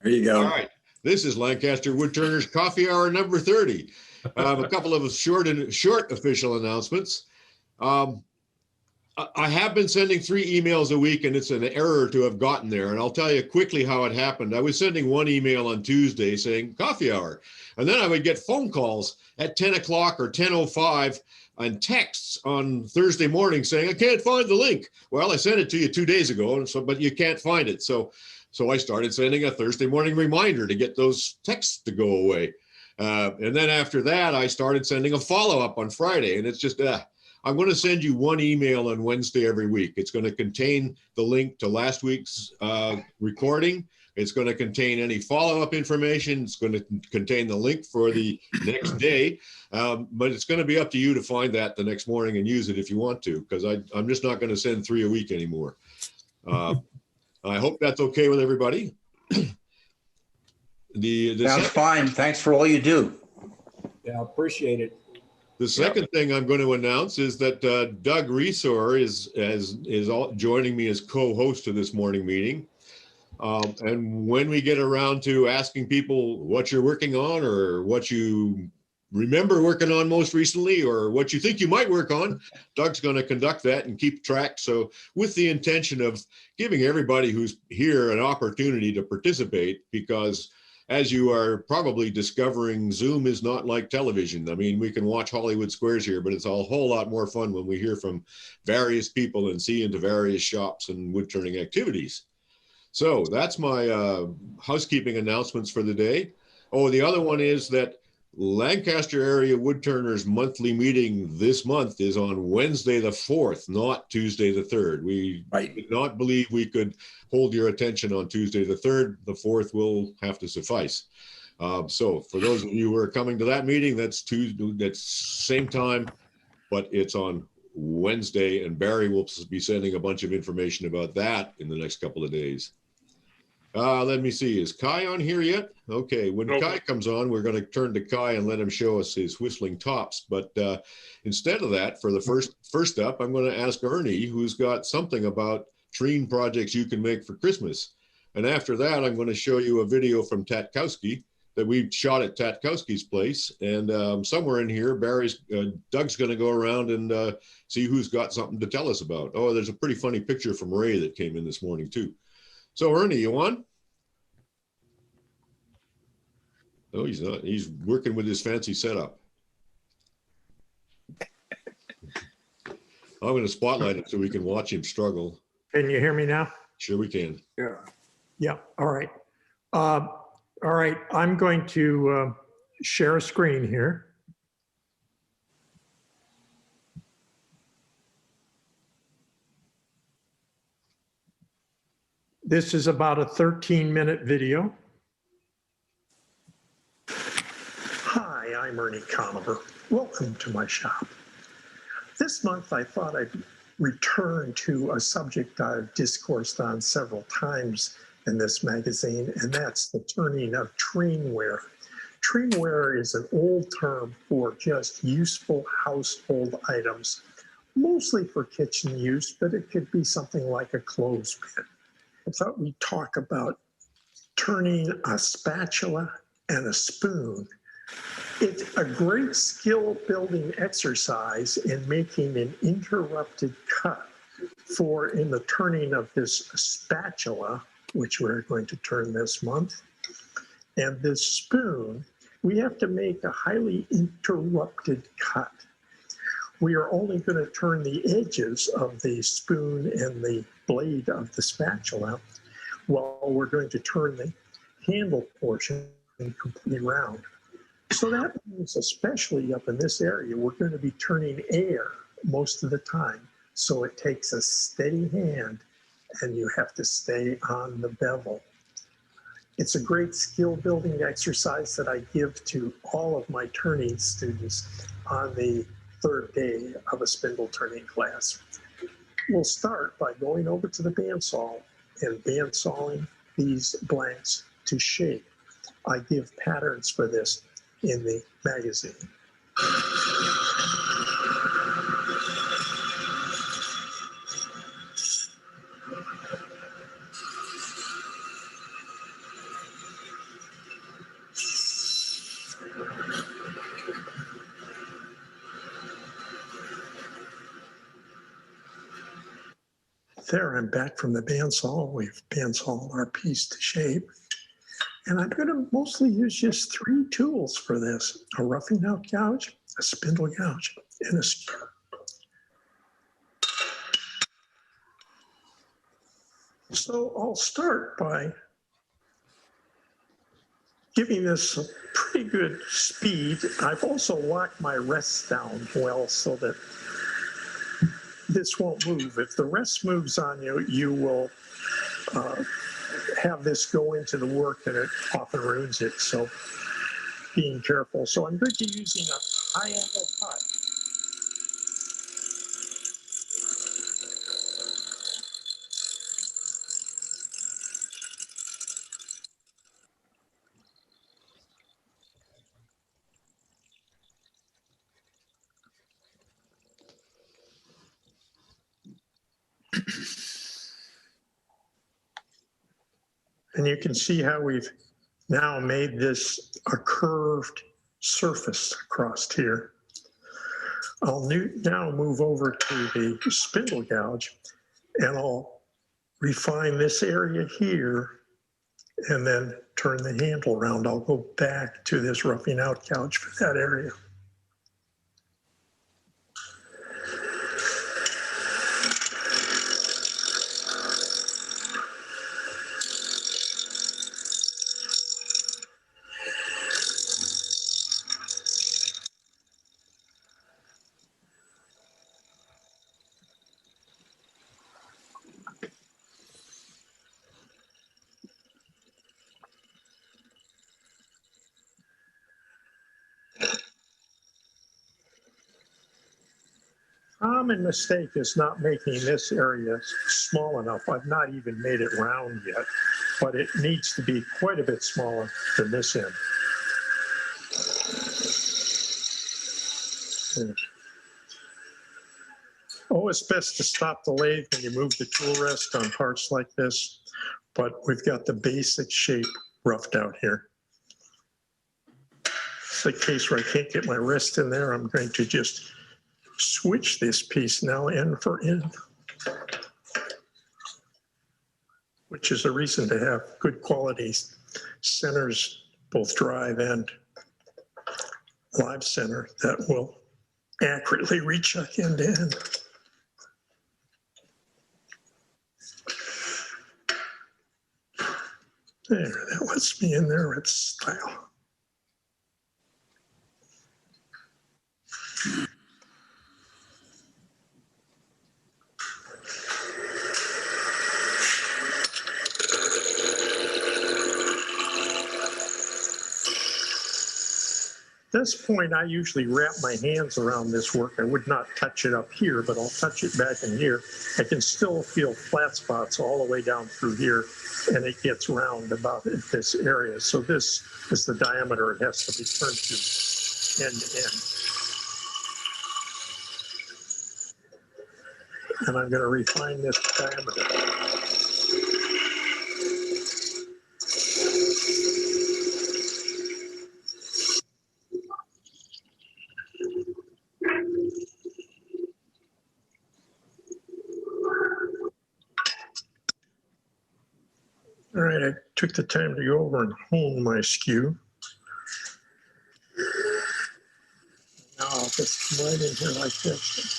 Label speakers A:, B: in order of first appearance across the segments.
A: There you
B: All
A: go.
B: right. This is Lancaster Woodturners Coffee Hour number 30. A couple of short official announcements. I have been sending 3 emails a week, and it's an error to have gotten there. And I'll tell you quickly how it happened. I was sending one email on Tuesday saying coffee hour, and then I would get phone calls at 10 o'clock or 10:05 and texts on Thursday morning saying, I can't find the link. Well, I sent it to you 2 days ago, and so but you can't find it. So I started sending a Thursday morning reminder to get those texts to go away. And then after that, I started sending a follow-up on Friday, and it's just, I'm going to send you one email on Wednesday every week. It's going to contain the link to last week's recording. It's going to contain any follow-up information. It's going to contain the link for the next day. But it's going to be up to you to find that the next morning and use it if you want to, because I'm just not going to send 3 a week anymore. I hope that's okay with everybody.
A: Sounds fine. Thanks for all you do.
C: Yeah, appreciate it.
B: The second thing I'm going to announce is that Doug Resor is joining me as co-host of this morning meeting. And when we get around to asking people what you're working on or what you remember working on most recently or what you think you might work on, Doug's going to conduct that and keep track. So with the intention of giving everybody who's here an opportunity to participate, because as you are probably discovering, Zoom is not like television. I mean, we can watch Hollywood Squares here, but it's a whole lot more fun when we hear from various people and see into various shops and wood turning activities. So that's my housekeeping announcements for the day. Oh, the other one is that Lancaster Area Woodturners monthly meeting this month is on Wednesday the 4th, not Tuesday the 3rd. We did not believe we could hold your attention on Tuesday the 3rd. The 4th will have to suffice. So for those of you who are coming to that meeting, that's Tuesday, that's same time, but it's on Wednesday, and Barry will be sending a bunch of information about that in the next couple of days. Let me see. Is Kai on here yet? Okay. When Kai comes on, we're going to turn to Kai and let him show us his whistling tops. But instead of that, for the first up, I'm going to ask Ernie, who's got something about treen projects you can make for Christmas. And after that, I'm going to show you a video from Tatkovsky that we shot at Tatkovsky's place. And somewhere in here, Doug's going to go around and see who's got something to tell us about. Oh, there's a pretty funny picture from Ray that came in this morning too. So Ernie, you on? No, he's not. He's working with his fancy setup. I'm going to spotlight him so we can watch him struggle.
D: Can you hear me now?
B: Sure we can.
D: Yeah. Yeah. All right. All right. I'm going to share a screen here. This is about a 13-minute video. Hi, I'm Ernie Conover. Welcome to my shop. This month I thought I'd return to a subject I've discoursed on several times in this magazine, and that's the turning of treenware. Treenware is an old term for just useful household items, mostly for kitchen use, but it could be something like a clothespin. I thought we'd talk about turning a spatula and a spoon. It's a great skill building exercise in making an interrupted cut in the turning of this spatula, which we're going to turn this month. And this spoon, we have to make a highly interrupted cut. We are only going to turn the edges of the spoon and the blade of the spatula, while we're going to turn the handle portion completely round. So that means, especially up in this area, we're going to be turning air most of the time. So it takes a steady hand, and you have to stay on the bevel. It's a great skill building exercise that I give to all of my turning students on the 3rd day of a spindle turning class. We'll start by going over to the bandsaw and bandsawing these blanks to shape. I give patterns for this in the magazine. There, I'm back from the bandsaw. We've bandsawed our piece to shape. And I'm going to mostly use just 3 tools for this: a roughing out gouge, a spindle gouge, and a skew. So I'll start by giving this a pretty good speed. I've also locked my rests down well so that this won't move. If the rest moves on you, you will have this go into the work and it often ruins it. So being careful. So I'm going to be using a high angle cut. And you can see how we've now made this a curved surface across here. I'll now move over to the spindle gouge, and I'll refine this area here and then turn the handle around. I'll go back to this roughing out gouge for that area. Common mistake is not making this area small enough. I've not even made it round yet, but it needs to be quite a bit smaller than this end. Oh, it's best to stop the lathe when you move the tool rest on parts like this, but we've got the basic shape roughed out here. It's a case where I can't get my wrist in there. I'm going to just switch this piece now end for end, which is a reason to have good quality centers, both drive and live center, that will accurately rechuck end to end. There, that lets me in there at style. At this point, I usually wrap my hands around this work. I would not touch it up here, but I'll touch it back in here. I can still feel flat spots all the way down through here, and it gets round about in this area. So this is the diameter it has to be turned to end to end. And I'm going to refine this diameter. All right, I took the time to go over and hone my skew. Now I'll just come right in here like this.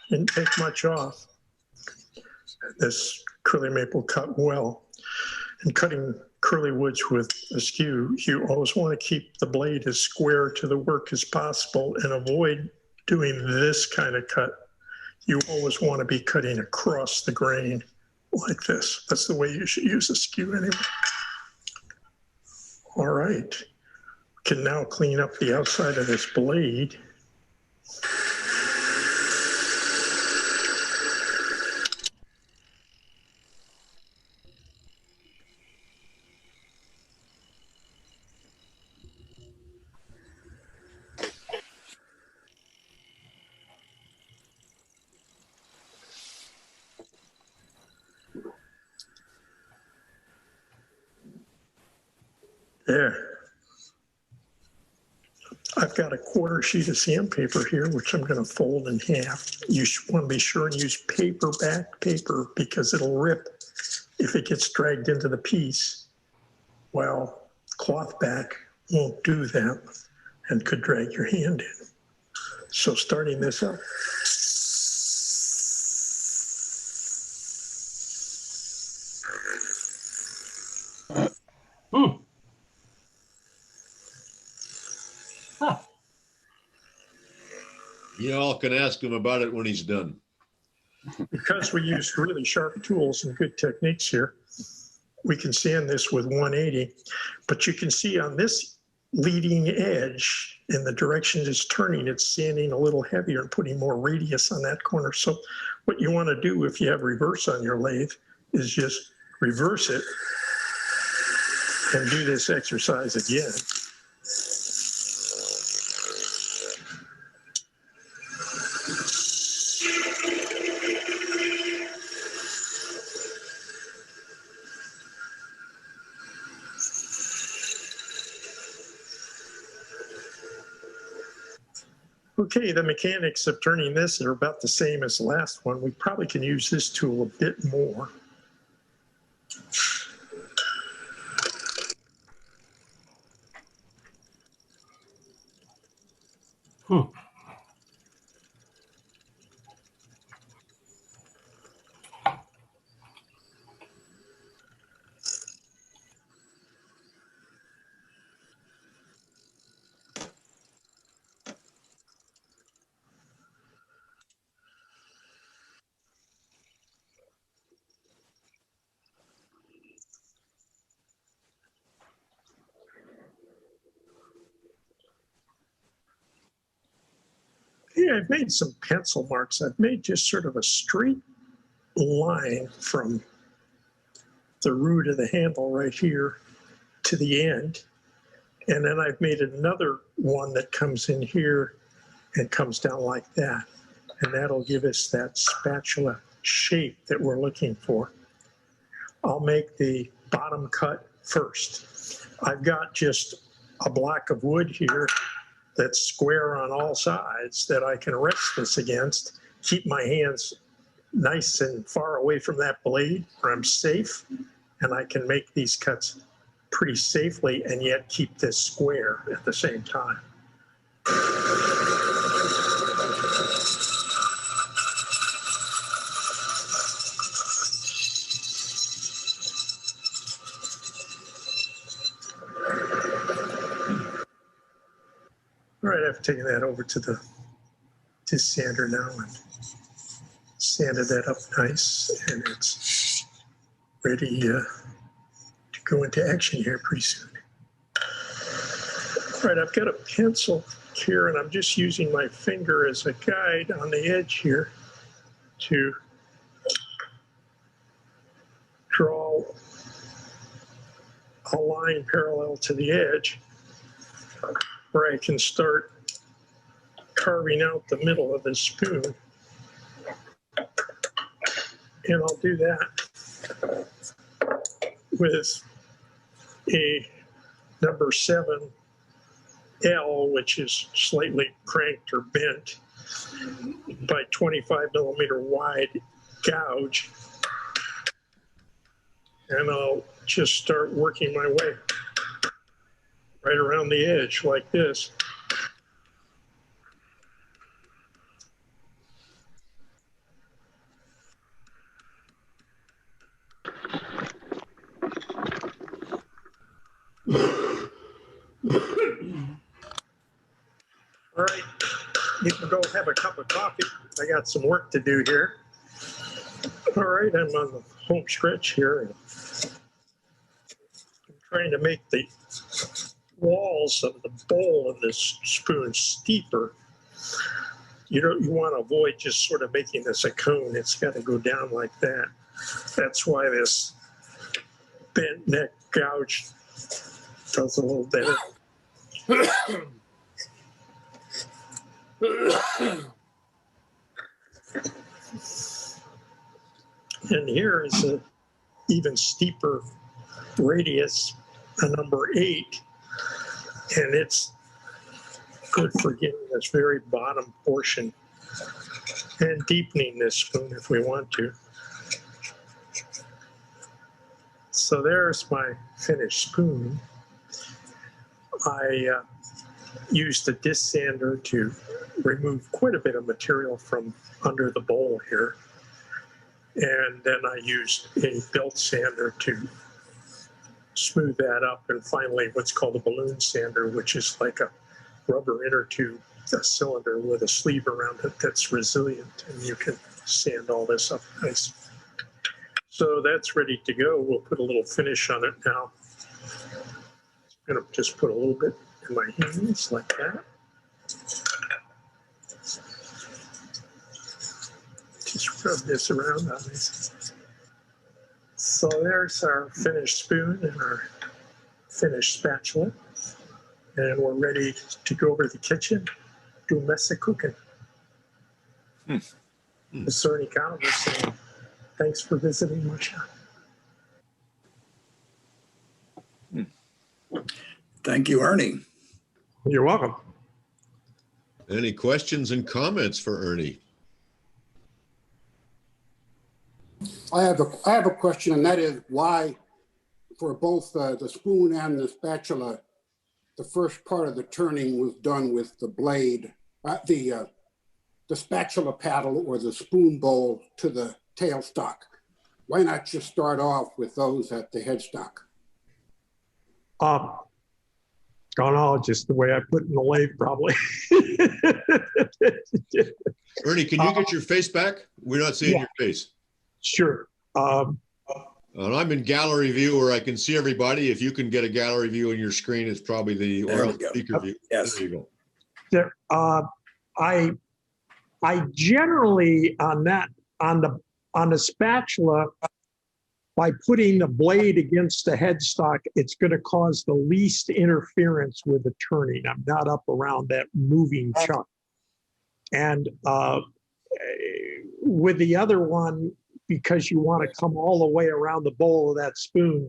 D: Didn't take much off. This curly maple cut well. And cutting curly woods with a skew, you always want to keep the blade as square to the work as possible and avoid doing this kind of cut. You always want to be cutting across the grain like this. That's the way you should use a skew anyway. All right. Can now clean up the outside of this blade. There. I've got a quarter sheet of sandpaper here, which I'm going to fold in half. You want to be sure and use paperback paper because it'll rip if it gets dragged into the piece. Well, cloth back won't do that and could drag your hand in. So starting this up.
B: You all can ask him about it when he's done.
D: Because we use really sharp tools and good techniques here, we can sand this with 180. But you can see on this leading edge, in the direction it's turning, it's sanding a little heavier and putting more radius on that corner. So what you want to do if you have reverse on your lathe is just reverse it and do this exercise again. Okay, the mechanics of turning this are about the same as the last one. We probably can use this tool a bit more. Yeah, I've made some pencil marks. I've made just sort of a straight line from the root of the handle right here to the end. And then I've made another one that comes in here and comes down like that. And that'll give us that spatula shape that we're looking for. I'll make the bottom cut first. I've got just a block of wood here that's square on all sides that I can rest this against, keep my hands nice and far away from that blade where I'm safe, and I can make these cuts pretty safely and yet keep this square at the same time. All right, I've taken that over to the sander now and sanded that up nice, and it's ready to go into action here pretty soon. All right, I've got a pencil here, and I'm just using my finger as a guide on the edge here to draw a line parallel to the edge where I can start carving out the middle of the spoon. And I'll do that with a number 7 L, which is slightly cranked or bent, by 25 millimeter wide gouge. And I'll just start working my way right around the edge like this. All right, you can go have a cup of coffee. I got some work to do here. All right, I'm on the home stretch here. I'm trying to make the walls of the bowl of this spoon steeper, you want to avoid just sort of making this a cone. It's got to go down like that. That's why this bent neck gouge does a little better. And here is an even steeper radius, a number 8, and it's good for getting this very bottom portion and deepening this spoon if we want to. So there's my finished spoon. I used a disc sander to remove quite a bit of material from under the bowl here. And then I used a belt sander to smooth that up. And finally, what's called a balloon sander, which is like a rubber inner tube, a cylinder with a sleeve around it that's resilient. And you can sand all this up nice. So that's ready to go. We'll put a little finish on it now. I'm going to just put a little bit in my hands like that. Just rub this around on this. So there's our finished spoon and our finished spatula. And we're ready to go over to the kitchen, do a mess of cooking. This is Ernie Conover saying, thanks for visiting my shop.
C: Thank you, Ernie.
D: You're welcome.
B: Any questions and comments for Ernie?
E: I have a question, and that is why, for both the spoon and the spatula, the first part of the turning was done with the blade, the spatula paddle or the spoon bowl to the tailstock. Why not just start off with those at the headstock?
D: Just the way I put in the lathe, probably.
B: Ernie, can you get your face back? We're not seeing your face.
D: Sure.
B: And I'm in gallery view where I can see everybody. If you can get a gallery view on your screen, it's probably the
C: There we go.
B: speaker view.
C: Yes.
B: There you go.
D: There, I generally on the spatula, by putting the blade against the headstock, it's going to cause the least interference with the turning. I'm not up around that moving chuck. And with the other one, because you want to come all the way around the bowl of that spoon,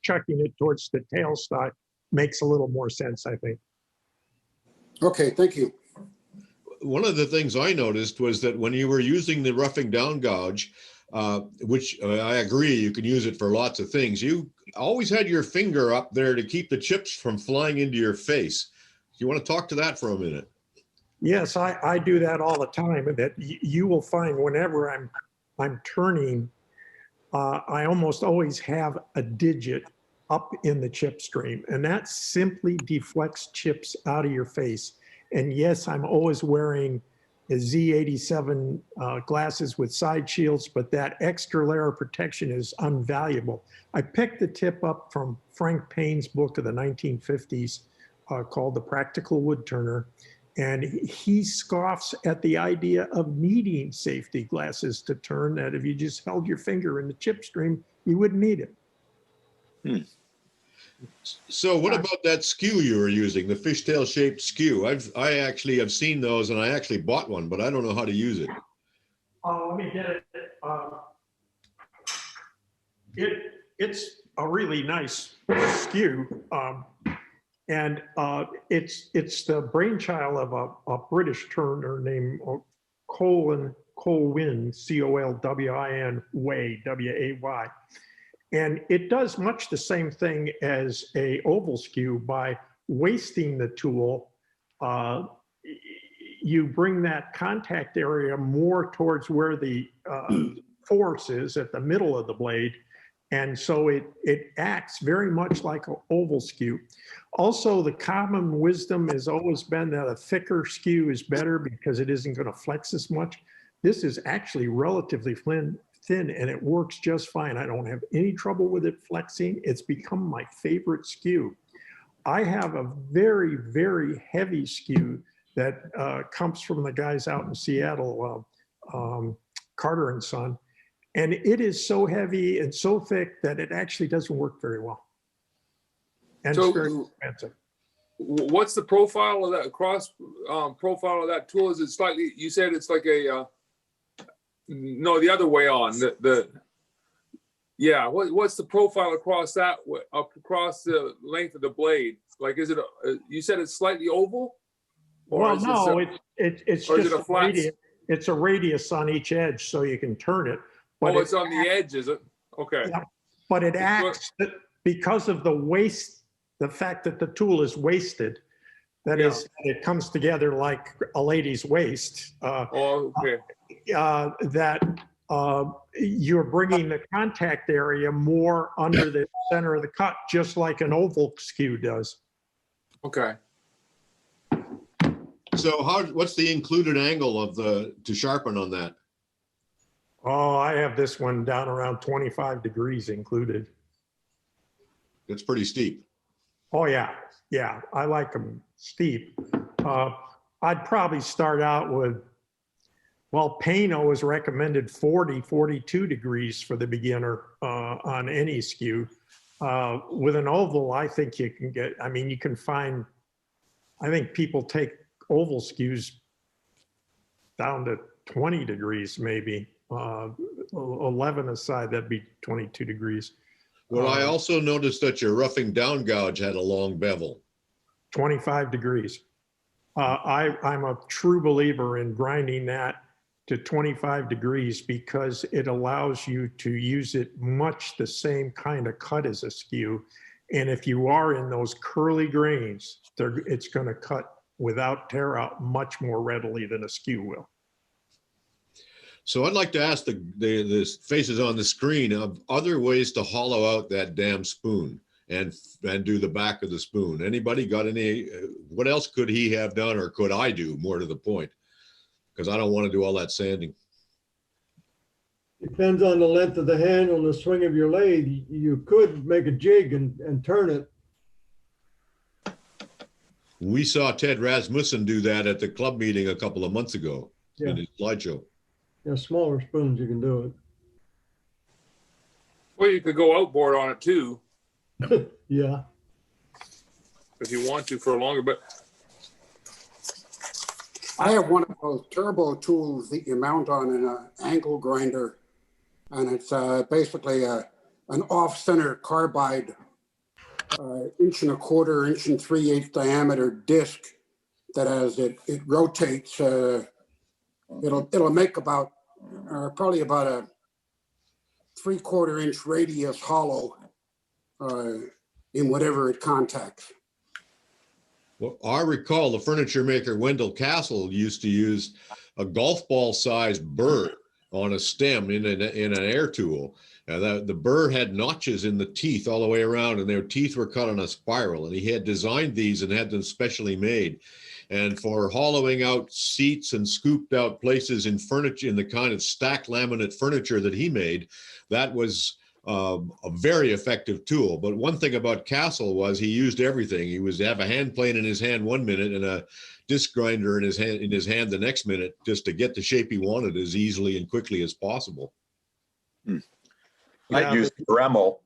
D: chucking it towards the tailstock makes a little more sense, I think.
E: Okay, thank you.
B: One of the things I noticed was that when you were using the roughing down gouge, which I agree, you can use it for lots of things. You always had your finger up there to keep the chips from flying into your face. You want to talk to that for a minute?
D: Yes, I do that all the time. And that you will find whenever I'm turning, I almost always have a digit up in the chip stream, and that simply deflects chips out of your face. And yes, I'm always wearing a Z87 glasses with side shields, but that extra layer of protection is invaluable. I picked the tip up from Frank Payne's book of the 1950s called The Practical Woodturner. And he scoffs at the idea of needing safety glasses to turn, that if you just held your finger in the chip stream, you wouldn't need it.
B: So what about that skew you were using, the fishtail shaped skew? I actually have seen those, and I actually bought one, but I don't know how to use it.
D: Let me get it. It's a really nice skew. And it's the brainchild of a British turner named Colwyn, Colwyn, Way, W-A-Y. And it does much the same thing as a oval skew. By wasting the tool, you bring that contact area more towards where the force is at the middle of the blade. And so it acts very much like an oval skew. Also, the common wisdom has always been that a thicker skew is better because it isn't going to flex as much. This is actually relatively thin, and it works just fine. I don't have any trouble with it flexing. It's become my favorite skew. I have a very, very heavy skew that comes from the guys out in Seattle, Carter and Son. And it is so heavy and so thick that it actually doesn't work very well. And
F: So-
D: it's very expensive.
F: What's the profile of that profile of that tool? Is it slightly, you said it's like a, no, the other way on yeah. What's the profile across that, across the length of the blade? Like, is it, you said it's slightly oval? Or
D: Well,
F: is
D: no,
F: it
D: it's
F: or is
D: just
F: it a flat?
D: radius. It's a radius on each edge so you can turn it. But
F: Oh, it's on the edge, is it? Okay.
D: Yeah, but it acts because of the waste, the fact that the tool is wasted, that
F: Yeah.
D: is, it comes together like a lady's waist,
F: Oh, okay.
D: that you're bringing the contact area more under the center of the cut, just like an oval skew does.
F: Okay.
B: So what's the included angle to sharpen on that?
D: Oh, I have this one down around 25 degrees included.
B: It's pretty steep.
D: Oh, yeah. Yeah, I like them steep. I'd probably start out with, well, Pano is recommended 40, 42 degrees for the beginner on any skew. With an oval, I think you can get, I mean, you can find, I think people take oval skews down to 20 degrees maybe. 11 aside, that'd be 22 degrees.
B: Well, I also noticed that your roughing down gouge had a long bevel.
D: 25 degrees. I'm a true believer in grinding that to 25 degrees because it allows you to use it much the same kind of cut as a skew. And if you are in those curly grains, it's going to cut without tear out much more readily than a skew will.
B: So I'd like to ask the faces on the screen of other ways to hollow out that damn spoon and do the back of the spoon. Anybody got any, what else could he have done or could I do, more to the point? Because I don't want to do all that sanding.
G: Depends on the length of the handle and the swing of your lathe. You could make a jig and turn it.
B: We saw Ted Rasmussen do that at the club meeting a couple of months ago
G: Yeah.
B: in his slideshow.
G: Yeah, smaller spoons, you can do
F: Well, you could go outboard on it too,
G: it. Yeah.
F: if you want to for longer, but
E: I have one of those turbo tools that you mount on an angle grinder, and it's basically an off-center carbide, 1 1/4 inch, 1 3/8 diameter disc that as it rotates, it'll make about probably about a 3/4 inch radius hollow in whatever it contacts.
B: Well, I recall the furniture maker Wendell Castle used to use a golf ball sized burr on a stem in an air tool. The burr had notches in the teeth all the way around, and their teeth were cut on a spiral. And he had designed these and had them specially made. And for hollowing out seats and scooped out places in furniture, in the kind of stacked laminate furniture that he made, that was a very effective tool. But one thing about Castle was he used everything. He was have a hand plane in his hand 1 minute and a disc grinder in his hand the next minute, just to get the shape he wanted as easily and quickly as possible.
H: I use Dremel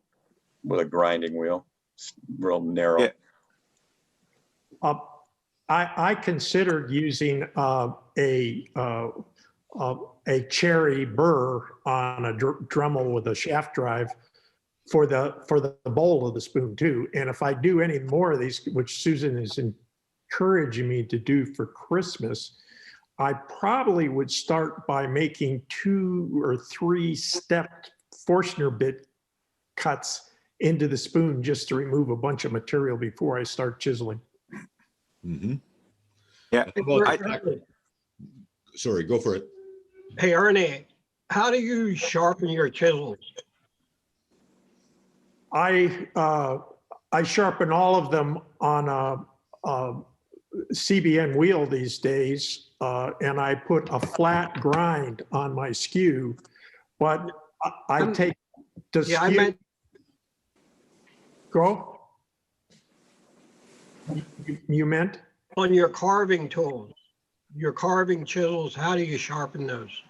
H: with a grinding wheel, it's real narrow.
D: Yeah. I considered using a cherry burr on a Dremel with a shaft drive for the bowl of the spoon too. And if I do any more of these, which Susan is encouraging me to do for Christmas, I probably would start by making 2 or 3 stepped Forstner bit cuts into the spoon just to remove a bunch of material before I start chiseling.
B: Mm-hmm.
A: Yeah.
B: Sorry, go for it.
I: Hey, Ernie, how do you sharpen your chisels?
D: I sharpen all of them on a CBN wheel these days, and I put a flat grind on my skew, but I take the
I: Yeah,
D: skew. Go. You meant?
I: On your carving tools, your carving chisels, how do you sharpen those?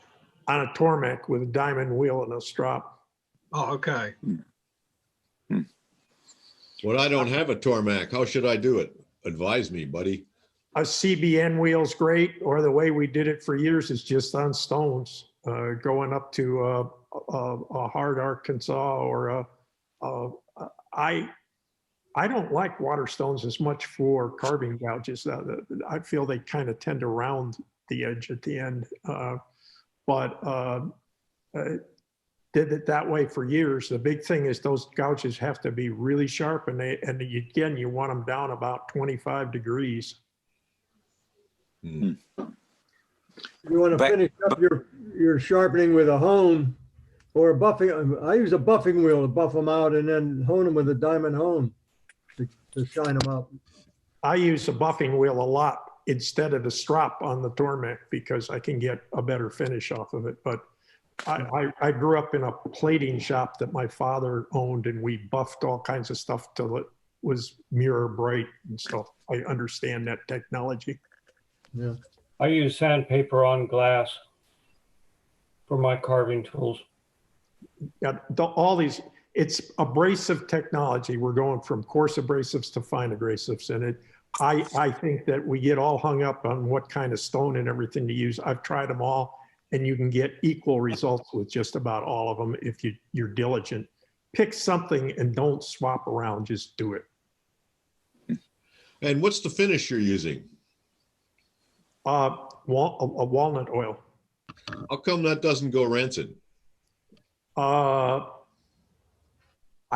D: On a Tormek with a diamond wheel and a strop.
I: Oh, okay.
B: Well, I don't have a Tormac. How should I do it? Advise me, buddy.
D: A CBN wheel's great, or the way we did it for years is just on stones, going up to a hard Arkansas or I don't like water stones as much for carving gouges. I feel they kind of tend to round the edge at the end, but did it that way for years. The big thing is those gouges have to be really sharp, and again, you want them down about 25 degrees.
G: You want to finish up your sharpening with a hone or a buffing. I use a buffing wheel to buff them out and then hone them with a diamond hone to shine them up.
D: I use a buffing wheel a lot instead of the strop on the Tormek because I can get a better finish off of it. But I grew up in a plating shop that my father owned, and we buffed all kinds of stuff till it was mirror bright and stuff. I understand that technology.
G: Yeah.
J: I use sandpaper on glass for my carving tools.
D: Yeah, it's abrasive technology. We're going from coarse abrasives to fine abrasives. And I think that we get all hung up on what kind of stone and everything to use. I've tried them all, and you can get equal results with just about all of them if you're diligent. Pick something and don't swap around, just do it.
B: And what's the finish you're using?
D: A walnut oil.
B: How come that doesn't go rancid?
D: I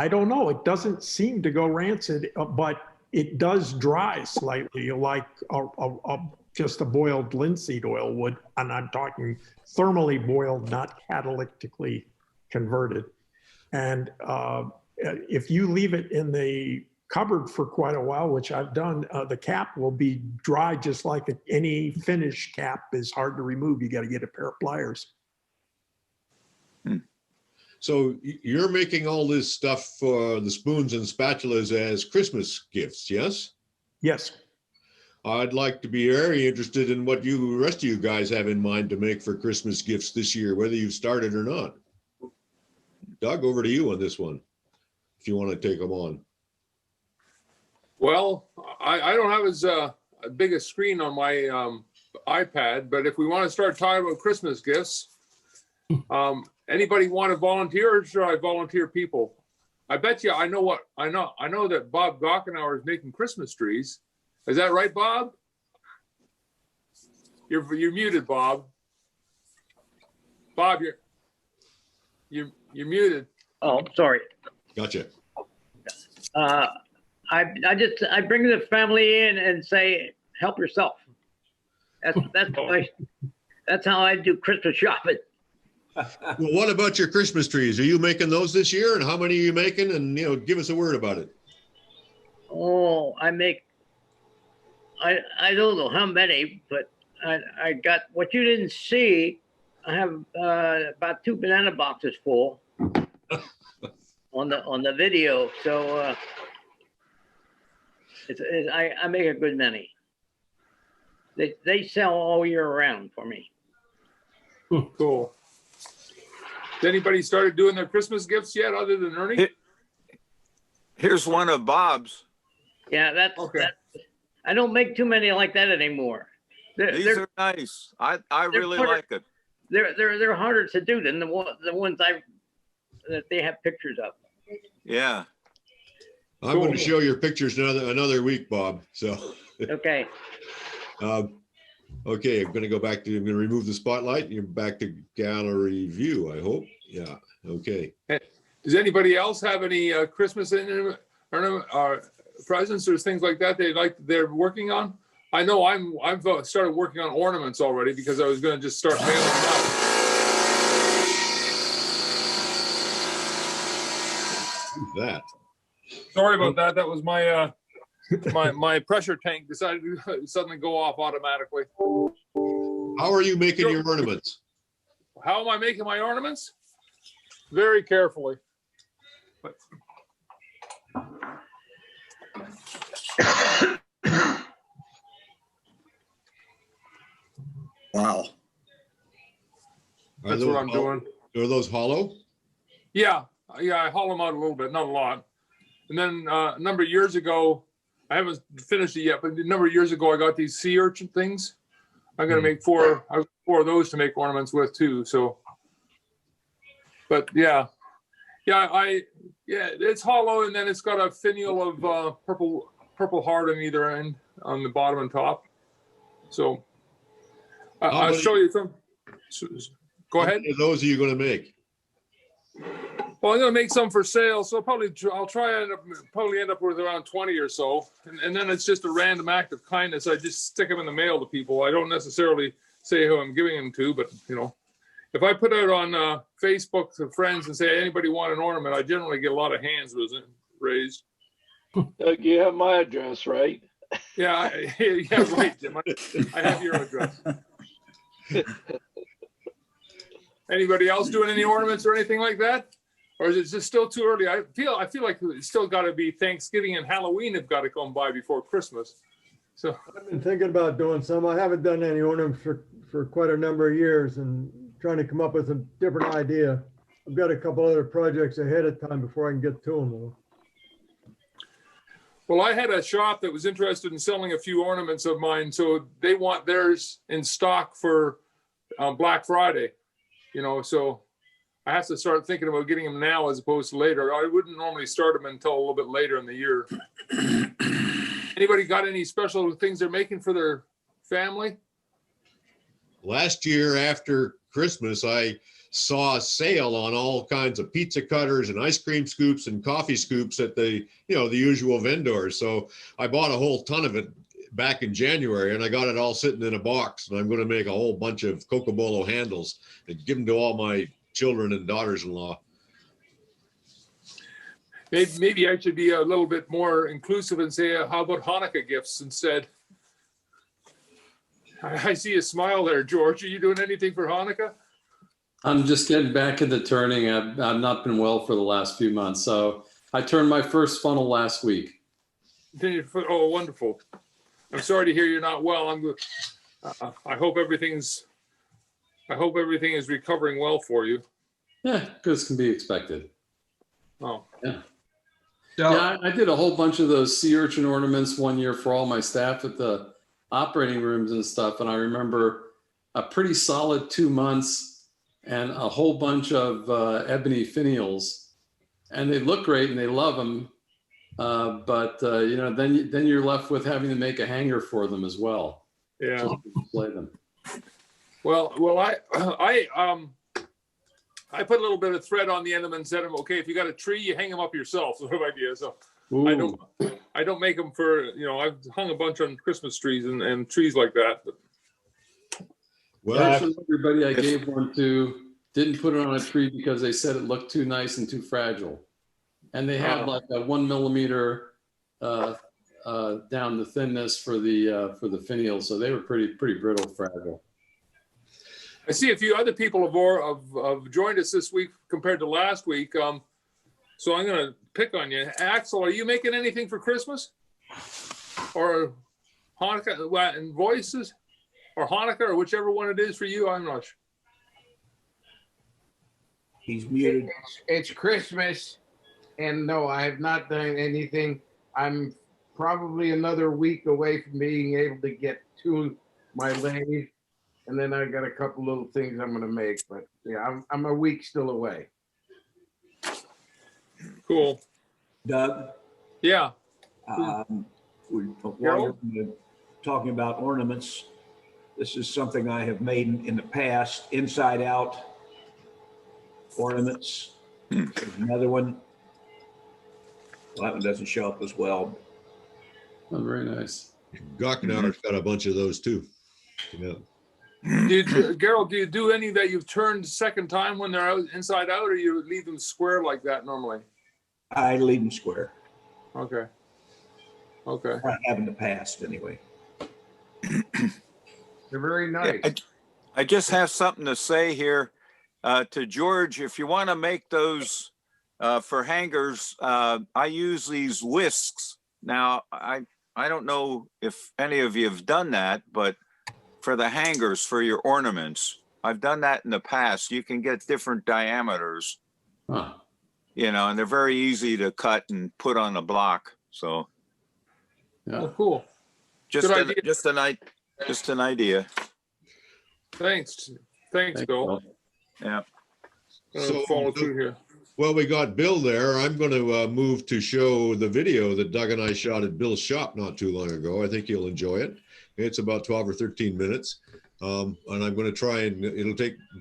D: don't know. It doesn't seem to go rancid, but it does dry slightly, like just a boiled linseed oil would. And I'm talking thermally boiled, not catalytically converted. And if you leave it in the cupboard for quite a while, which I've done, the cap will be dry just like any finish cap is hard to remove. You got to get a pair of pliers.
B: So you're making all this stuff for the spoons and spatulas as Christmas gifts, yes?
D: Yes.
B: I'd like to be very interested in what the rest of you guys have in mind to make for Christmas gifts this year, whether you've started or not. Doug, over to you on this one, if you want to take them on.
F: Well, I don't have as big a screen on my iPad, but if we want to start talking about Christmas gifts, anybody want to volunteer, or should I volunteer people? I bet you I know that Bob Gockenauer is making Christmas trees. Is that right, Bob? You're muted, Bob. Bob, you're muted.
K: Oh, sorry.
B: Gotcha.
K: I bring the family in and say, help yourself. That's how I do Christmas shopping.
B: Well, what about your Christmas trees? Are you making those this year? And how many are you making? And, give us a word about it.
K: Oh, I don't know how many, but I got what you didn't see. I have about 2 banana boxes full on the video. So I make a good many. They sell all year round for me.
F: Cool. Has anybody started doing their Christmas gifts yet, other than Ernie?
L: Here's one of Bob's.
K: Yeah, that's
F: okay.
K: I don't make too many like that anymore.
L: These are nice. I really like it.
K: They're harder to do than the ones that they have pictures of.
L: Yeah.
B: I'm going to show your pictures another week, Bob. So.
K: Okay.
B: Okay, I'm going to go back to, I'm going to remove the spotlight. You're back to gallery view, I hope. Yeah, okay.
F: Does anybody else have any Christmas presents or things like that they're working on? I know I've started working on ornaments already because I was going to just start mailing them out.
B: Who's that?
F: Sorry about that. That was my my pressure tank decided to suddenly go off automatically.
B: How are you making your ornaments?
F: How am I making my ornaments? Very carefully.
C: Wow.
B: Are
F: That's
B: those
F: what I'm doing.
B: Are those hollow?
F: Yeah, I haul them out a little bit, not a lot. And then a number of years ago, I haven't finished it yet, but a number of years ago, I got these sea urchin things. I'm gonna make four of those to make ornaments with too. So, but yeah, it's hollow, and then it's got a finial of purple heart on either end, on the bottom and top. So I'll show you some. Go ahead.
B: How many of those are you going to make?
F: Well, I'm gonna make some for sale, so I'll try and probably end up with around 20 or so, and then it's just a random act of kindness. I just stick them in the mail to people. I don't necessarily say who I'm giving them to, but if I put it on Facebook to friends and say anybody want an ornament, I generally get a lot of hands raised.
M: Doug, you have my address, right?
F: Yeah, yeah, right, Jim. I have your address. Anybody else doing any ornaments or anything like that? Or is it just still too early? I feel like it's still got to be Thanksgiving and Halloween have got to come by before Christmas. So
G: I've been thinking about doing some. I haven't done any ornaments for quite a number of years and trying to come up with a different idea. I've got a couple other projects ahead of time before I can get to them though.
F: Well, I had a shop that was interested in selling a few ornaments of mine, so they want theirs in stock for Black Friday. So I have to start thinking about getting them now as opposed to later. I wouldn't normally start them until a little bit later in the year. Anybody got any special things they're making for their family?
B: Last year after Christmas, I saw a sale on all kinds of pizza cutters and ice cream scoops and coffee scoops at the usual vendors. So I bought a whole ton of it back in January, and I got it all sitting in a box, and I'm going to make a whole bunch of Cocobolo handles and give them to all my children and daughters-in-law.
F: Maybe I should be a little bit more inclusive and say, how about Hanukkah gifts instead? I see a smile there, George. Are you doing anything for Hanukkah?
N: I'm just getting back into turning. I've not been well for the last few months. So I turned my first funnel last week.
F: Oh, wonderful. I'm sorry to hear you're not well. I hope everything is recovering well for you.
N: Yeah, good can be expected.
F: Oh.
N: Yeah. Yeah, I did a whole bunch of those sea urchin ornaments one year for all my staff at the operating rooms and stuff. And I remember a pretty solid 2 months and a whole bunch of ebony finials. And they look great and they love them. But then you're left with having to make a hanger for them as well.
F: Yeah.
N: Just to display them. Well,
F: I put a little bit of thread on the end of them and said, okay, if you got a tree, you hang them up yourself, sort of idea. So I don't make them for, I've hung a bunch on Christmas trees and trees like that. But.
N: Well, everybody I gave one to didn't put it on a tree because they said it looked too nice and too fragile. And they had like a 1 millimeter down the thinness for the finial. So they were pretty brittle, fragile.
F: I see a few other people have joined us this week compared to last week. So I'm going to pick on you. Axel, are you making anything for Christmas? Or Hanukkah and voices? Or Hanukkah, or whichever one it is for you? I'm not sure.
O: He's muted. It's Christmas, and no, I have not done anything. I'm probably another week away from being able to get to my lathe. And then I got a couple little things I'm going to make, but yeah, I'm a week still away.
F: Cool.
P: Doug?
F: Yeah.
P: While you're talking about ornaments, this is something I have made in the past, inside out ornaments. There's another one. Well, that one doesn't show up as well.
N: Oh, very nice.
B: Gockenauer's got a bunch of those too.
F: Gerald, do you do any that you've turned second time when they're inside out, or you leave them square like that normally?
P: I leave them square.
F: Okay. Okay.
P: I have in the past anyway.
O: They're very nice.
L: Yeah, I just have something to say here to George. If you want to make those for hangers, I use these whisks. Now, I don't know if any of you have done that, but for the hangers for your ornaments. I've done that in the past. You can get different diameters,
N: Huh.
L: you know, and they're very easy to cut and put on a block. So
N: Yeah.
F: Oh, cool.
L: just
F: Good
L: an,
F: idea.
L: just an idea.
F: Thanks. Thanks, Bill.
L: Yeah.
B: So,
F: Follow through here.
B: Well, we got Bill there. I'm going to move to show the video that Doug and I shot at Bill's shop not too long ago. I think you'll enjoy it. It's about 12 or 13 minutes. And I'm going to try and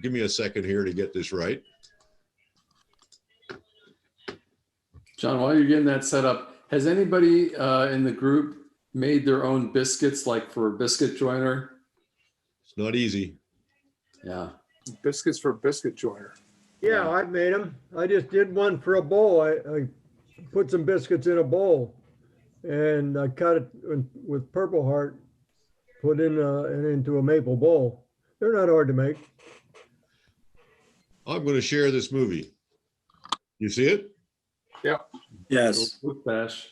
B: give me a second here to get this right.
N: John, while you're getting that set up, has anybody in the group made their own biscuits, like for a biscuit joiner?
B: It's not easy.
N: Yeah.
F: Biscuits for biscuit joiner.
G: Yeah, I've made them. I just did one for a bowl. I put some biscuits in a bowl and I cut it with Purple Heart, put into a maple bowl. They're not hard to make.
B: I'm going to share this movie. You see it?
F: Yeah.
C: Yes.
N: Bash.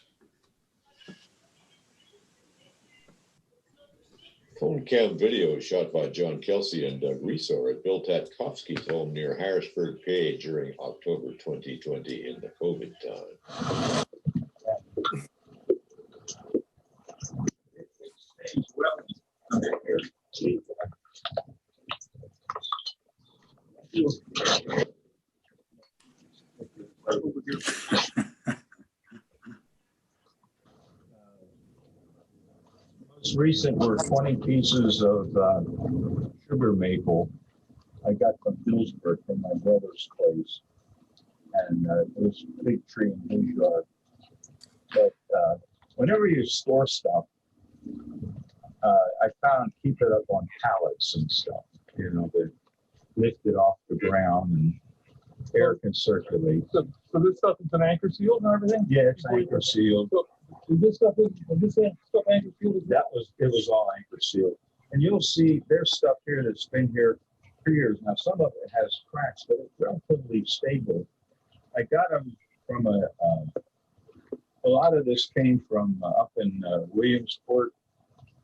Q: Phone cam video shot by John Kelsey and Doug Resor at Bill Tatkovsky's home near Harrisburg, PA during October 2020 in the COVID time.
P: Most recent were 20 pieces of sugar maple. I got from Hillsburg from my brother's place. And it was a big tree in his yard. But whenever you store stuff, I found keep it up on pallets and stuff, you know, that lift it off the ground and air can circulate.
R: So this stuff is an anchor sealed and everything?
P: Yeah, it's anchor sealed.
R: So is this stuff anchor sealed?
P: It was all anchor sealed. And you'll see there's stuff here that's been here for years. Now, some of it has cracks, but it's relatively stable. I got them from a lot of this came from up in Williamsport,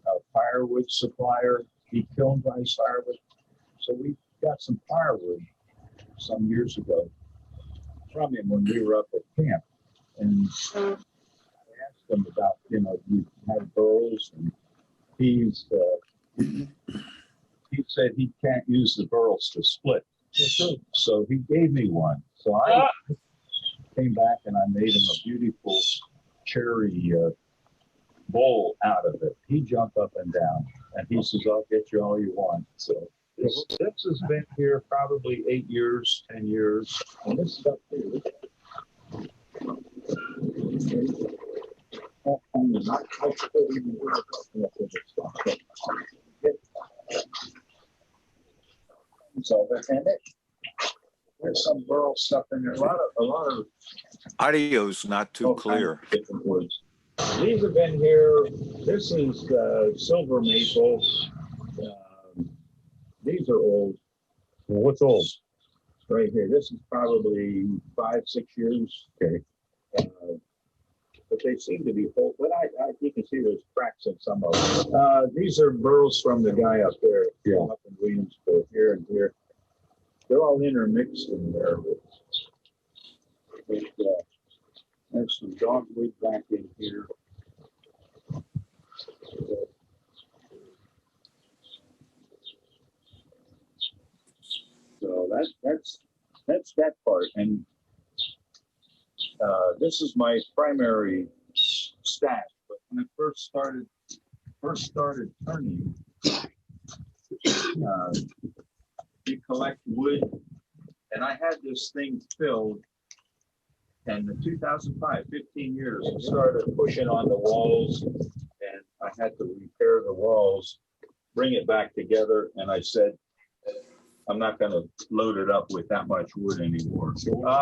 P: a firewood supplier. He kiln dries firewood. So we got some firewood some years ago from him when we were up at camp. And I asked him about, you know, you have burls, and he said he can't use the burls to split. So he gave me one. So I came back and I made him a beautiful cherry bowl out of it. He jumped up and down and he says, I'll get you all you want. So this has been here probably 8 years, 10 years. And this stuff here. So there's some burl stuff in there. A lot of
L: Audio's not too clear.
P: Different woods. These have been here. This is silver maple. These are old.
R: What's old?
P: Right here. This is probably 5-6 years.
R: Okay.
P: But they seem to be old. But you can see there's cracks in some of them. These are burls from the guy up there.
R: Yeah.
P: Up in Williamsburg, here and here. They're all intermixed in there. There's some dogwood back in here. So that's that part. And this is my primary stash. But when I first started turning, you collect wood, and I had this thing filled. And in 2005, 15 years, I started pushing on the walls, and I had to repair the walls, bring it back together, and I said, I'm not going to load it up with that much wood anymore.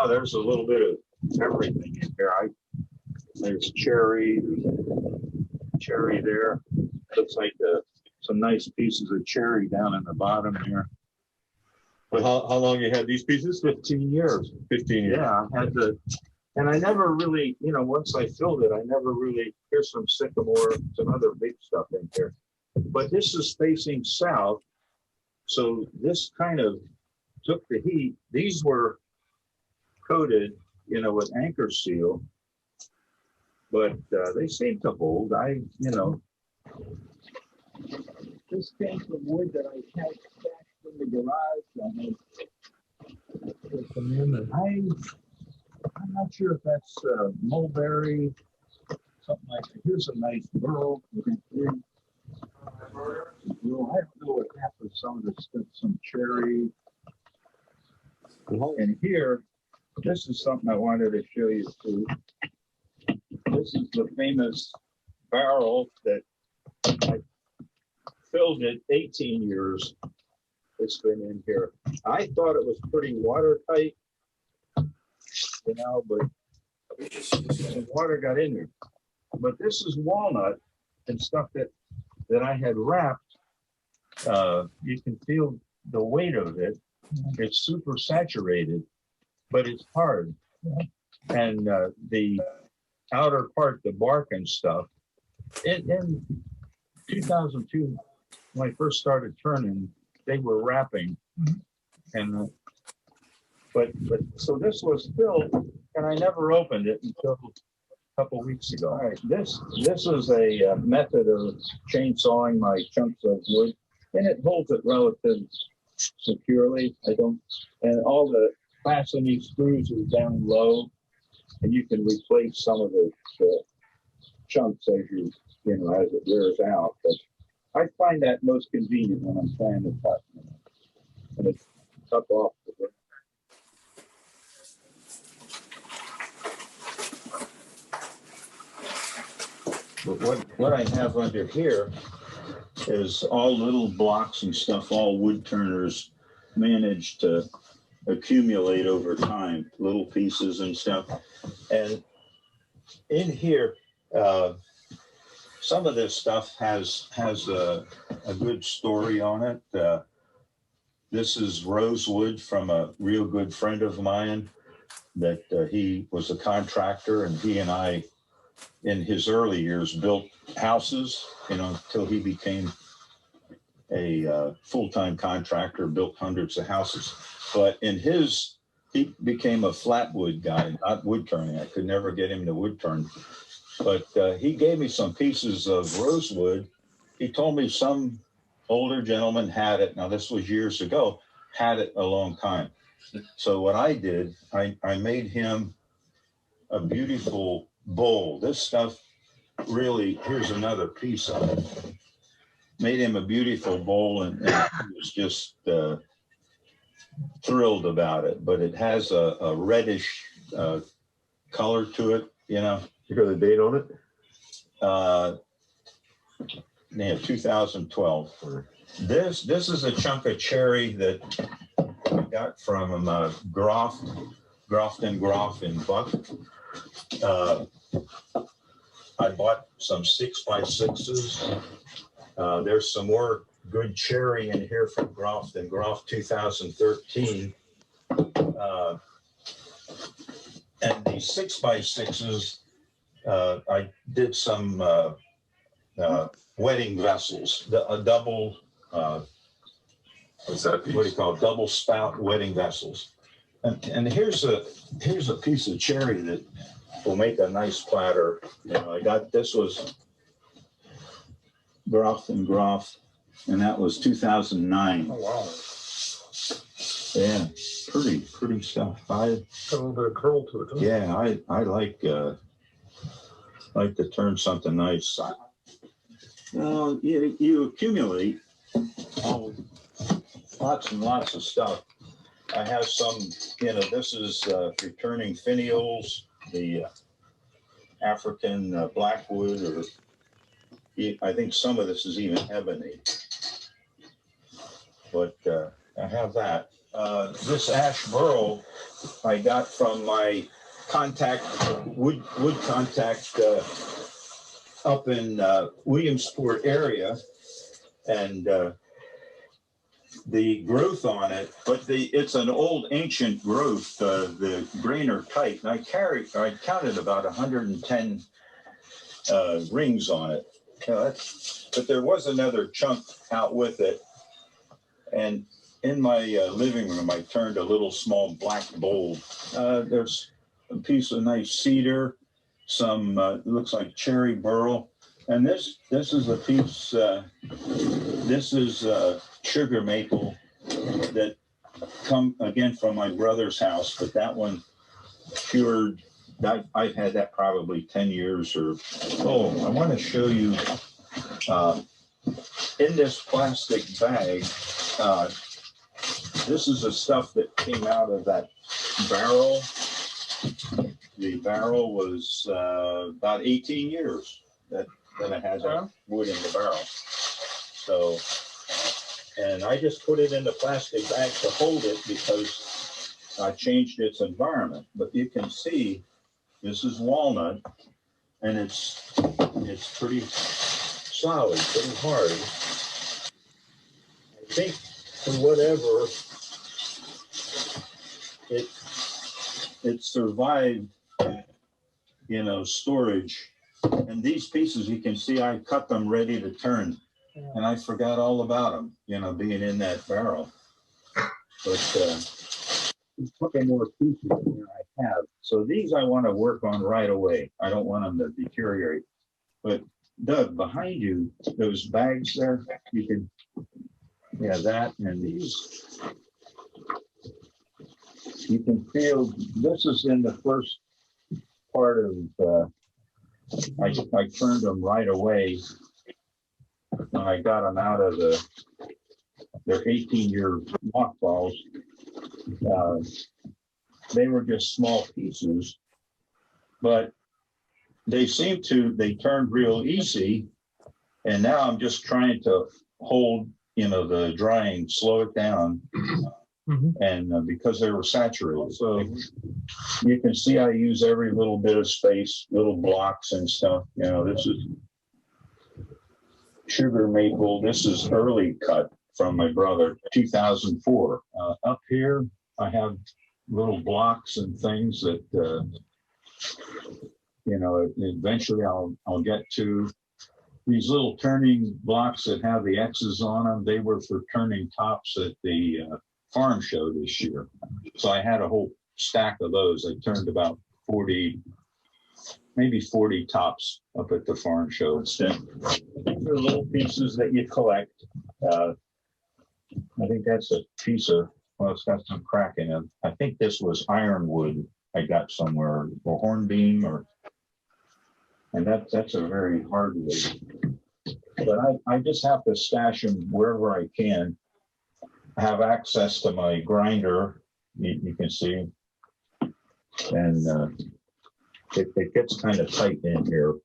P: There's a little bit of everything in here. There's cherry there. Looks like some nice pieces of cherry down in the bottom here.
B: But how long you had these pieces?
P: 15 years.
B: 15 years.
P: Yeah, I had to, and I never really, you know, once I filled it, I never really, here's some sycamore, some other big stuff in here. but this is facing south. So this kind of took the heat. These were coated, you know, with anchor seal, but they seem to hold. This came from wood that I had stashed in the garage. I'm not sure if that's mulberry, something like that. Here's a nice burl. I don't know what happened. Some of the stuff, some cherry. And here, this is something I wanted to show you too. This is the famous barrel that I filled it 18 years. It's been in here. I thought it was pretty watertight, you know, but the water got in there. But this is walnut and stuff that I had wrapped. You can feel the weight of it. It's super saturated, but it's hard. And the outer part, the bark and stuff, in 2002, when I first started turning, they were wrapping. And but so this was filled, and I never opened it until a couple weeks ago. All right, this is a method of chainsawing my chunks of wood, and it holds it relatively securely. And all the fastening screws are down low, and you can replace some of the chunks as as it wears out. But I find that most convenient when I'm trying to cut, and it's cut off the wood. But what I have under here is all little blocks and stuff, all Woodturners managed to accumulate over time, little pieces and stuff. And in here, some of this stuff has a good story on it. This is rosewood from a real good friend of mine that he was a contractor, and he and I, in his early years, built houses, until he became a full-time contractor, built hundreds of houses. But he became a flatwood guy, not wood turning. I could never get him to wood turn. But he gave me some pieces of rosewood. He told me some older gentleman had it. Now, this was years ago, had it a long time. So what I did, I made him a beautiful bowl. This stuff really, here's another piece of it. Made him a beautiful bowl, and he was just thrilled about it. But it has a reddish color to it, You got a date on it? Yeah, 2012. This is a chunk of cherry that I got from Groff and Groff in Buck. I bought some 6x6s. There's some more good cherry in here from Groff and Groff 2013. And the 6x6s, I did some wedding vessels, a double, what's that piece? What do you call it? Double spout wedding vessels. And here's a piece of cherry that will make a nice platter. I got, this was Groff and Groff, and that was 2009. Oh, wow. Yeah, pretty stuff. Got a little bit of curl to it. Yeah, I like to turn something nice. Well, you accumulate lots and lots of stuff. I have some, this is for turning finials, the African blackwood, or I think some of this is even ebony. But I have that. This ash burl I got from my wood contact up in Williamsport area, and the growth on it, but it's an old ancient growth. The grain are tight, and I counted about 110 rings on it. That's
R: but there was another chunk out with it. And in my living room, I turned a little small black bowl. There's a piece of nice cedar, some looks like cherry burl, and this is a piece. This is sugar maple that come again from my brother's house, but that one cured. I've had that probably 10 years or. Oh, I want to show you in this plastic bag. This is the stuff that came out of that barrel. The barrel was about 18 years that it had that wood in the barrel. So, and I just put it in the plastic bag to hold it because I changed its environment. But you can see this is walnut, and it's pretty solid, pretty hard. I think for whatever it survived, you know, storage. And these pieces, you can see I cut them ready to turn, and I forgot all about them, you know, being in that barrel. But a couple more pieces than I have. So these I want to work on right away. I don't want them to deteriorate. But Doug, behind you, those bags there, you can, yeah, that and these. You can feel this is in the first part of. I turned them right away when I got them out of their 18-year mothballs. They were just small pieces, but they turned real easy. And now I'm just trying to hold, you know, the drying, slow it down. And because they were saturated. So you can see I use every little bit of space, little blocks and stuff. You know, this is sugar maple. This is early cut from my brother, 2004. Up here, I have little blocks and things that, you know, eventually I'll get to. These little turning blocks that have the X's on them, they were for turning tops at the farm show this year. So I had a whole stack of those. I turned about 40, maybe 40 tops up at the farm show. These are little pieces that you collect. I think that's a piece of, well, it's got some crack in it. I think this was ironwood I got somewhere, or hornbeam, and that's a very hard wood. But I just have to stash them wherever I can. Have access to my grinder, you can see, and it gets kind of tight in here.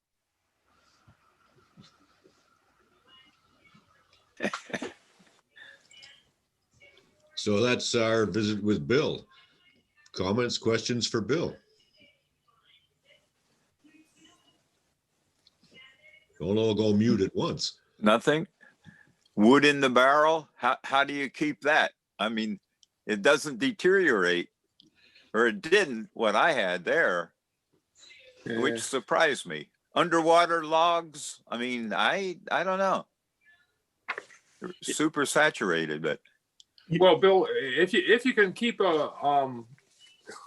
B: So that's our visit with Bill. Comments, questions for Bill? Don't all go mute at once.
L: Nothing? Wood in the barrel? How do you keep that? I mean, it doesn't deteriorate, or it didn't, what I had there, which surprised me. Underwater logs, I mean, I don't know. They're super saturated, but.
F: Well, Bill, if you can keep a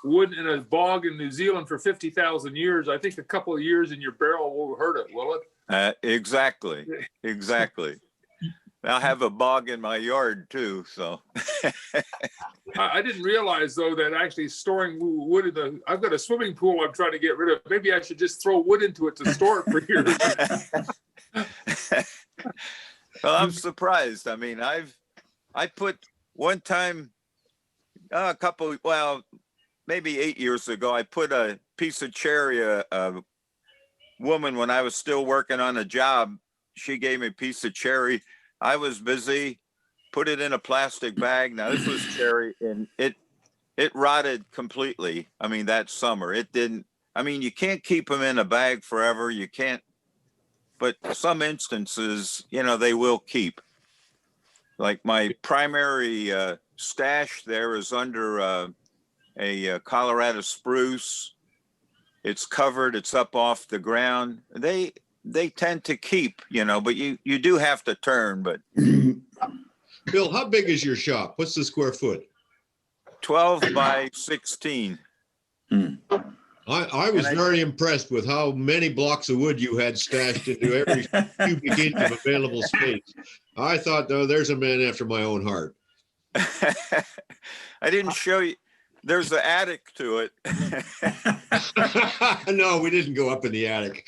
F: wood in a bog in New Zealand for 50,000 years, I think a couple of years in your barrel won't hurt it, will it?
L: Exactly. I have a bog in my yard too, so.
F: I didn't realize though that actually storing wood in I've got a swimming pool I'm trying to get rid of. Maybe I should just throw wood into it to store it for years.
L: Well, I'm surprised. I mean, I put one time, maybe 8 years ago, I put a piece of cherry, a woman, when I was still working on a job, she gave me a piece of cherry. I was busy, put it in a plastic bag. Now this was cherry, and it rotted completely. I mean, that summer it didn't. I mean, you can't keep them in a bag forever. You can't, but some instances, you know, they will keep. Like my primary stash there is under a Colorado spruce. It's covered. It's up off the ground. They they tend to keep, but you do have to turn, but
B: Bill, how big is your shop? What's the square foot?
L: 12 by 16.
B: I was very impressed with how many blocks of wood you had stashed into every cubic inch of available space. I thought, oh, there's a man after my own heart.
L: I didn't show you. There's an attic to it.
B: No, we didn't go up in the attic.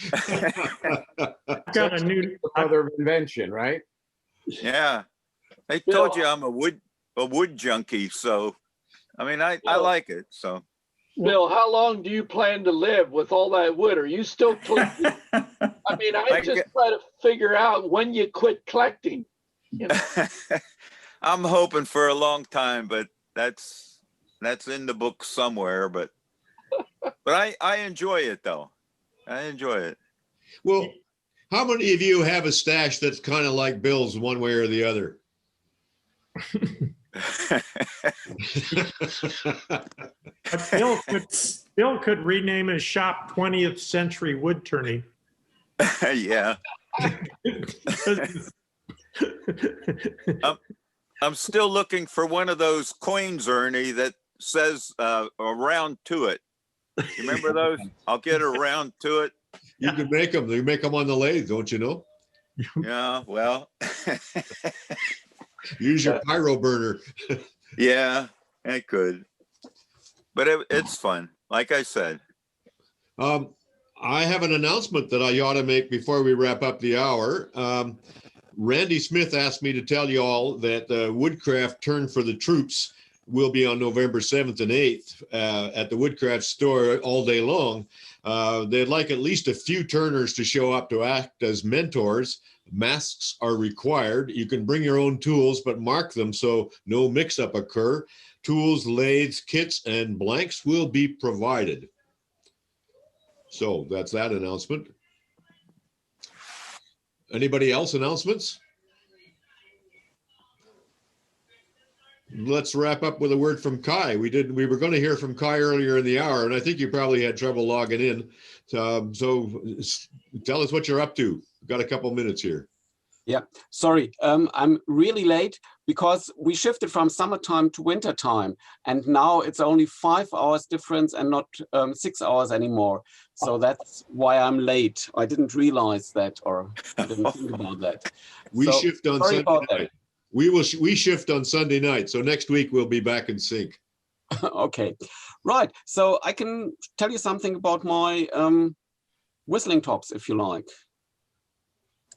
O: Got a new other invention, right?
L: Yeah. I told you I'm a wood junkie, so I mean I like it. So
M: Bill, how long do you plan to live with all that wood? Are you still collecting? I mean, I just try to figure out when you quit collecting.
L: I'm hoping for a long time, but that's in the book somewhere. But I enjoy it though. I enjoy it.
B: Well, how many of you have a stash that's kind of like Bill's one way or the other?
D: Bill could rename his shop 20th Century Wood Turning.
L: Yeah. I'm still looking for one of those coins, Ernie, that says a round to it. You remember those? I'll get a round to it.
B: You can make them. They make them on the lathe, don't you know?
L: Yeah, well.
B: Use your pyro burner.
L: Yeah, I could. But it's fun, like I said.
B: I have an announcement that I ought to make before we wrap up the hour. Randy Smith asked me to tell you all that the Woodcraft Turn for the Troops will be on November 7th and 8th at the Woodcraft store all day long. They'd like at least a few turners to show up to act as mentors. Masks are required. You can bring your own tools, but mark them so no mix-up occur. Tools, lathes, kits, and blanks will be provided. So that's that announcement. Anybody else announcements? Let's wrap up with a word from Kai. We were going to hear from Kai earlier in the hour, and I think you probably had trouble logging in. So tell us what you're up to. We've got a couple minutes here.
S: Yeah, sorry, I'm really late because we shifted from summertime to wintertime, and now it's only 5 hours difference and not 6 hours anymore. So that's why I'm late. I didn't realize that, or I didn't think about that.
B: We shift on Sunday night. We shift on Sunday night, so next week we'll be back in sync.
S: Okay, right. So I can tell you something about my whistling tops, if you like.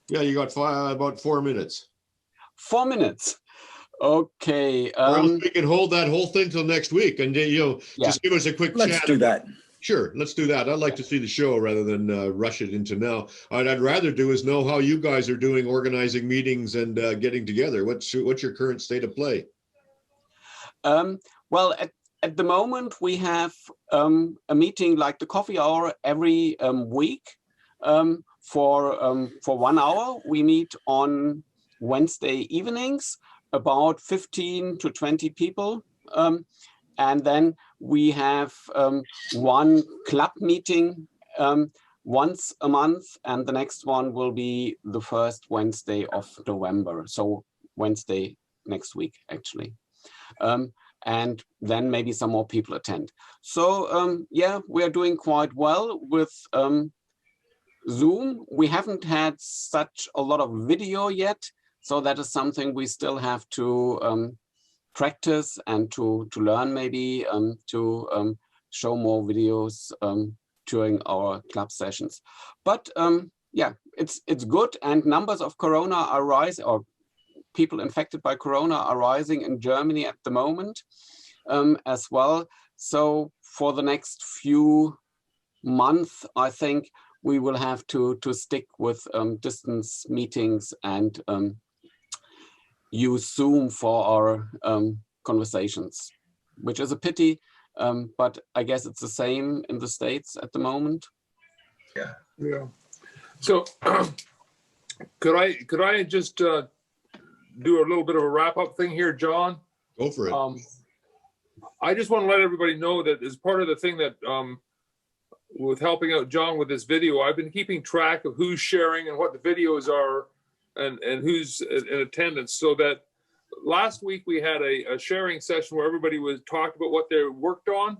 B: Yeah, you got about 4 minutes.
S: 4 minutes. Okay.
B: Or else we can hold that whole thing till next week, and just give us a quick chat.
C: Let's do that.
B: Sure, let's do that. I'd like to see the show rather than rush it into now. What I'd rather do is know how you guys are doing organizing meetings and getting together. What's your current state of play?
S: Well, at the moment, we have a meeting like the coffee hour every week. For 1 hour, we meet on Wednesday evenings, about 15 to 20 people. And then we have one club meeting once a month, and the next one will be the first Wednesday of November. So Wednesday next week, actually. And then maybe some more people attend. So yeah, we are doing quite well with Zoom. We haven't had such a lot of video yet, so that is something we still have to practice and to learn, maybe to show more videos during our club sessions. But yeah, it's good, and numbers of corona are rising, or people infected by corona are rising in Germany at the moment as well. So for the next few months, I think we will have to stick with distance meetings and use Zoom for our conversations, which is a pity, but I guess it's the same in the States at the moment.
F: Yeah. Yeah. So could I just do a little bit of a wrap up thing here, John?
B: Go for it.
F: I just want to let everybody know that as part of the thing that with helping out John with this video, I've been keeping track of who's sharing and what the videos are and who's in attendance, so that last week we had a sharing session where everybody was talked about what they worked on.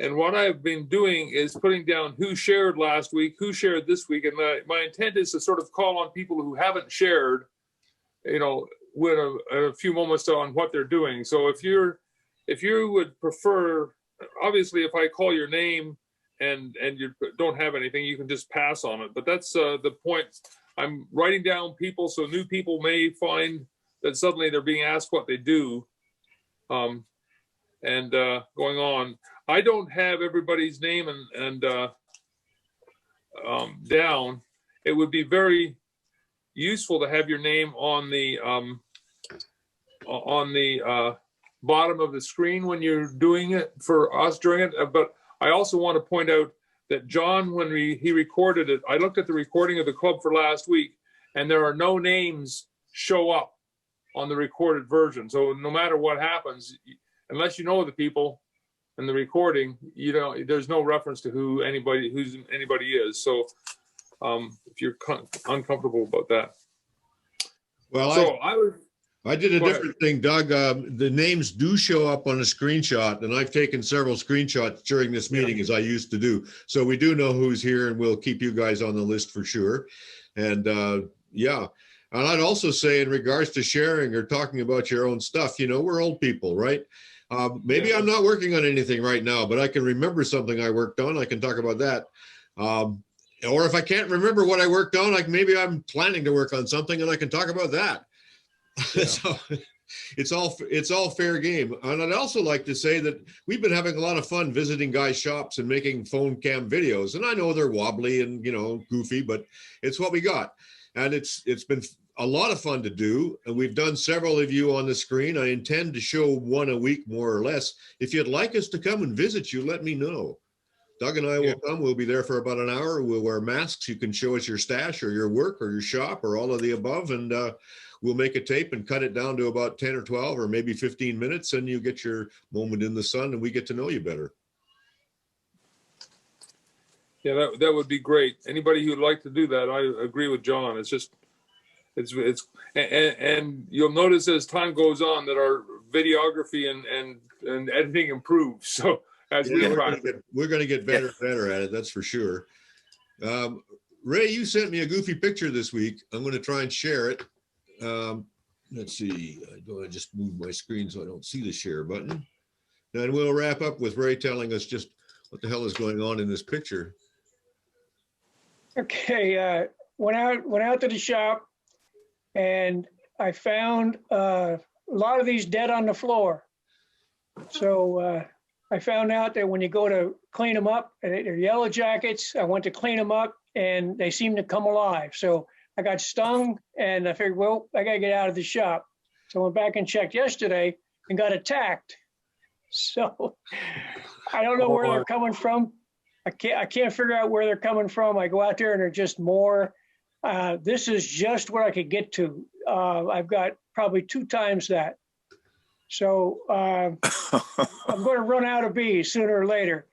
F: And what I've been doing is putting down who shared last week, who shared this week. And my intent is to sort of call on people who haven't shared, you know, with a few moments on what they're doing. So if you would prefer, obviously, if I call your name and you don't have anything, you can just pass on it. But that's the point. I'm writing down people, so new people may find that suddenly they're being asked what they do, and going on. I don't have everybody's name and down. It would be very useful to have your name on the bottom of the screen when you're doing it for us during it. But I also want to point out that John, when he recorded it, I looked at the recording of the club for last week, and there are no names show up on the recorded version. So no matter what happens, unless you know the people in the recording, you know, there's no reference to who anybody is. So if you're uncomfortable about that.
B: Well,
F: so
B: I did a different thing, Doug. The names do show up on a screenshot, and I've taken several screenshots during this meeting, as I used to do. So we do know who's here, and we'll keep you guys on the list for sure. And yeah, and I'd also say in regards to sharing or talking about your own stuff, you know, we're old people, right? Maybe I'm not working on anything right now, but I can remember something I worked on. I can talk about that. Or if I can't remember what I worked on, like maybe I'm planning to work on something and I can talk about that. Yeah. So it's all fair game. And I'd also like to say that we've been having a lot of fun visiting guys' shops and making phone cam videos. And I know they're wobbly and, you know, goofy, but it's what we got. And it's been a lot of fun to do. And we've done several of you on the screen. I intend to show one a week, more or less. If you'd like us to come and visit you, let me know. Doug and I will come. We'll be there for about an hour. We'll wear masks. You can show us your stash or your work or your shop or all of the above. And we'll make a tape and cut it down to about 10 or 12 or maybe 15 minutes. And you get your moment in the sun and we get to know you better.
F: Yeah, that would be great. Anybody who'd like to do that, I agree with John. It's just, and you'll notice as time goes on that our videography and editing improves. So as we're
B: going to get better and better at it. That's for sure. Ray, you sent me a goofy picture this week. I'm going to try and share it. Let's see. I just move my screen so I don't see the share button. And we'll wrap up with Ray telling us just what the hell is going on in this picture.
T: Okay, went out to the shop and I found a lot of these dead on the floor. So I found out that when you go to clean them up, they're yellow jackets. I went to clean them up and they seem to come alive. So I got stung and I figured, well, I got to get out of the shop. So I went back and checked yesterday and got attacked. So I don't know where they're coming from. I can't figure out where they're coming from. I go out there and they're just more. This is just what I could get to. I've got probably 2 times that. So I'm going to run out of bees sooner or later.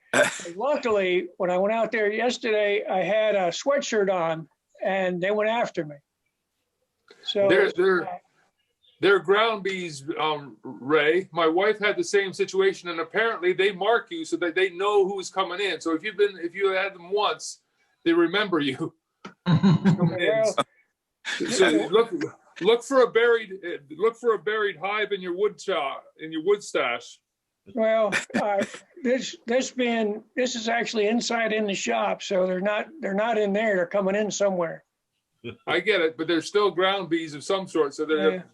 T: Luckily, when I went out there yesterday, I had a sweatshirt on and they went after me. So
F: they're ground bees, Ray. My wife had the same situation, and apparently they mark you so that they know who's coming in. So if you had them once, they remember you. So look for a buried hive in your wood stash.
T: Well, this is actually inside in the shop, so they're not in there. They're coming in somewhere.
F: I get it, but they're still ground bees of some sort, so they're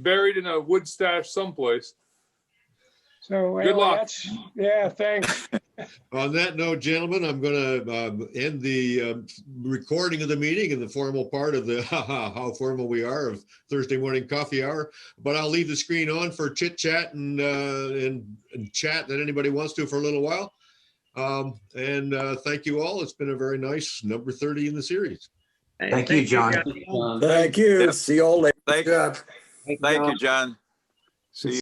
F: buried in a wood stash someplace.
T: So
F: good luck.
T: Yeah, thanks.
B: On that note, gentlemen, I'm going to end the recording of the meeting in the formal part of the how formal we are of Thursday morning coffee hour. But I'll leave the screen on for chit chat and chat that anybody wants to for a little while. Thank you all. It's been a very nice number 30 in the series.
A: Thank you, John.
C: Thank you. See you all later.
L: Thank you, John. See you.